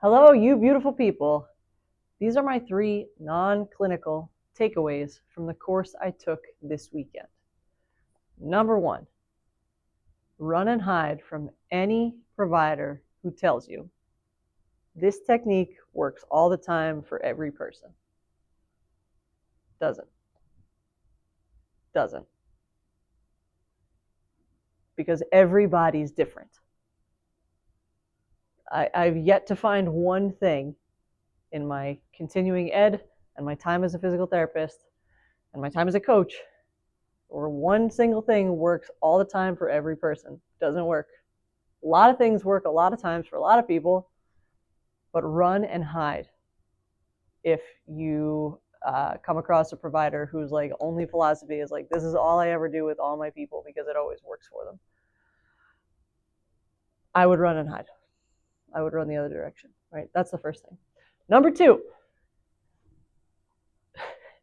Hello, you beautiful people. These are my 3 non-clinical takeaways from the course I took this weekend. Number 1, run and hide from any provider who tells you this technique works all the time for every person. Doesn't. Because everybody's different. I've yet to find one thing in my continuing ed and my time as a physical therapist and my time as a coach where one single thing works all the time for every person. Doesn't work. A lot of things work a lot of times for a lot of people, but run and hide if you come across a provider whose like only philosophy is like, this is all I ever do with all my people because it always works for them. I would run and hide. I would run the other direction, right? That's the first thing. Number 2,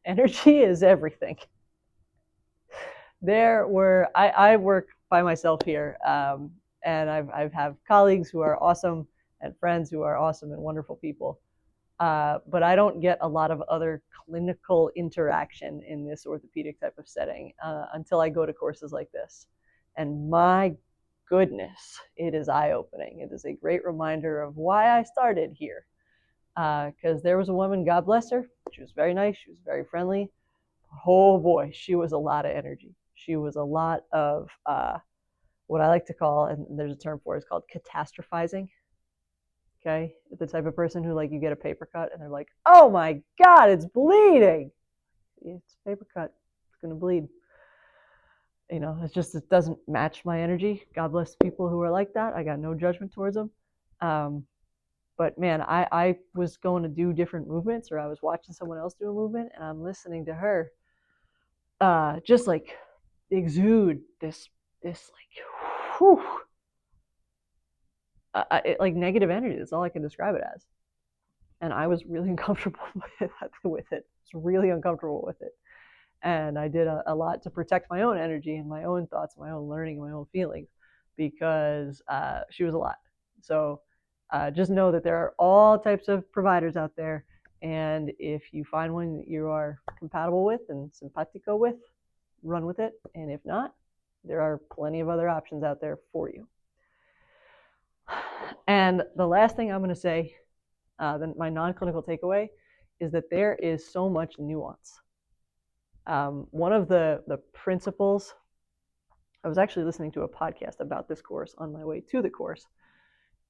energy is everything. I work by myself here, and I've have colleagues who are awesome and friends who are awesome and wonderful people. But I don't get a lot of other clinical interaction in this orthopedic type of setting until I go to courses like this. And my goodness, it is eye-opening. It is a great reminder of why I started here. Because there was a woman, God bless her. She was very nice. She was very friendly. Oh boy, she was a lot of energy. She was a lot of what I like to call, and there's a term for it, it's called catastrophizing. Okay, the type of person who like you get a paper cut and they're like, oh my God, it's bleeding. It's a paper cut. It's gonna bleed. You know, it's just, it doesn't match my energy. God bless people who are like that. I got no judgment towards them. But man, I was going to do different movements, or I was watching someone else do a movement, and I'm listening to her just like exude this like, whew, like negative energy. That's all I can describe it as. And I was really uncomfortable with it. I was really uncomfortable with it. And I did a lot to protect my own energy and my own thoughts, my own learning, and my own feelings, because she was a lot. So just know that there are all types of providers out there. And if you find one that you are compatible with and simpatico with, run with it. And if not, there are plenty of other options out there for you. And the last thing I'm going to say, my non-clinical takeaway, is that there is so much nuance. One of the principles, I was actually listening to a podcast about this course on my way to the course,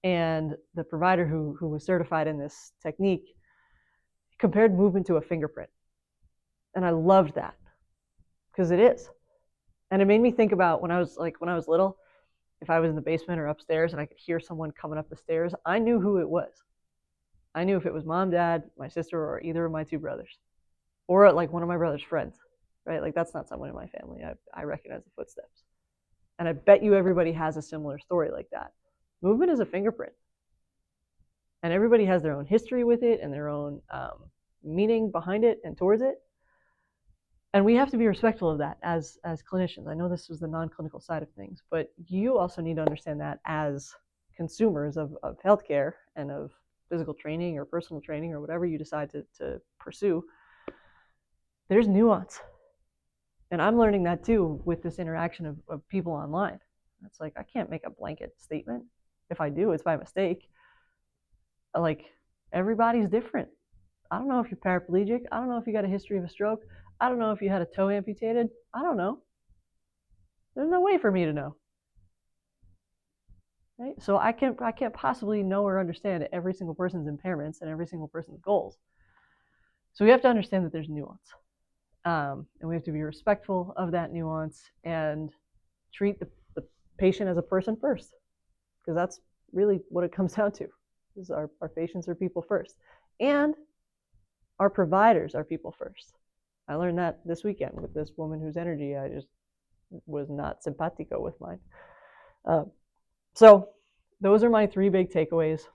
and the provider who was certified in this technique compared movement to a fingerprint. And I loved that, because it is. And it made me think about when I was little, if I was in the basement or upstairs and I could hear someone coming up the stairs, I knew who it was. I knew if it was mom, dad, my sister, or either of my 2 brothers, or like one of my brother's friends, right? Like that's not someone in my family. I recognize the footsteps. And I bet you everybody has a similar story like that. Movement is a fingerprint. And everybody has their own history with it and their own meaning behind it and towards it. And we have to be respectful of that as clinicians. I know this was the non-clinical side of things, but you also need to understand that as consumers of healthcare and of physical training or personal training or whatever you decide to pursue, there's nuance. And I'm learning that too with this interaction of people online. It's like, I can't make a blanket statement. If I do, it's by mistake. Like, everybody's different. I don't know if you're paraplegic. I don't know if you got a history of a stroke. I don't know if you had a toe amputated. I don't know. There's no way for me to know. Right? So I can't possibly know or understand every single person's impairments and every single person's goals. So we have to understand that there's nuance. And we have to be respectful of that nuance and treat the patient as a person first, because that's really what it comes down to. Is our patients are people first, and our providers are people first. I learned that this weekend with this woman whose energy I just was not simpatico with mine. So those are my 3 big takeaways.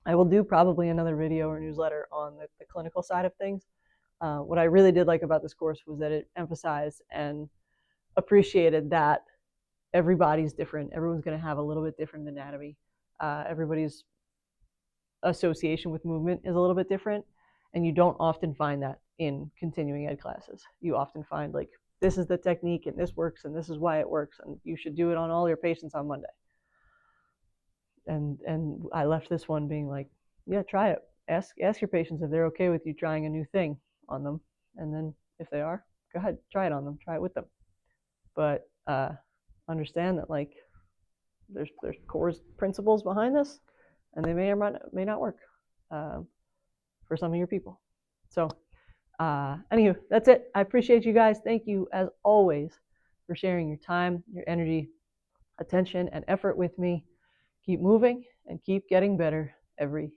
I will do probably another video or newsletter on the clinical side of things. What I really did like about this course was that it emphasized and appreciated that everybody's different. Everyone's going to have a little bit different anatomy. Everybody's association with movement is a little bit different, and you don't often find that in continuing ed classes. You often find like, this is the technique and this works and this is why it works and you should do it on all your patients on Monday. And I left this one being like, yeah, try it. Ask your patients if they're okay with you trying a new thing on them, and then if they are, go ahead, try it on them, try it with them. But understand that like there's core principles behind this, and they may or may not work for some of your people. So anywho, that's it. I appreciate you guys. Thank you as always for sharing your time, your energy, attention, and effort with me. Keep moving and keep getting better every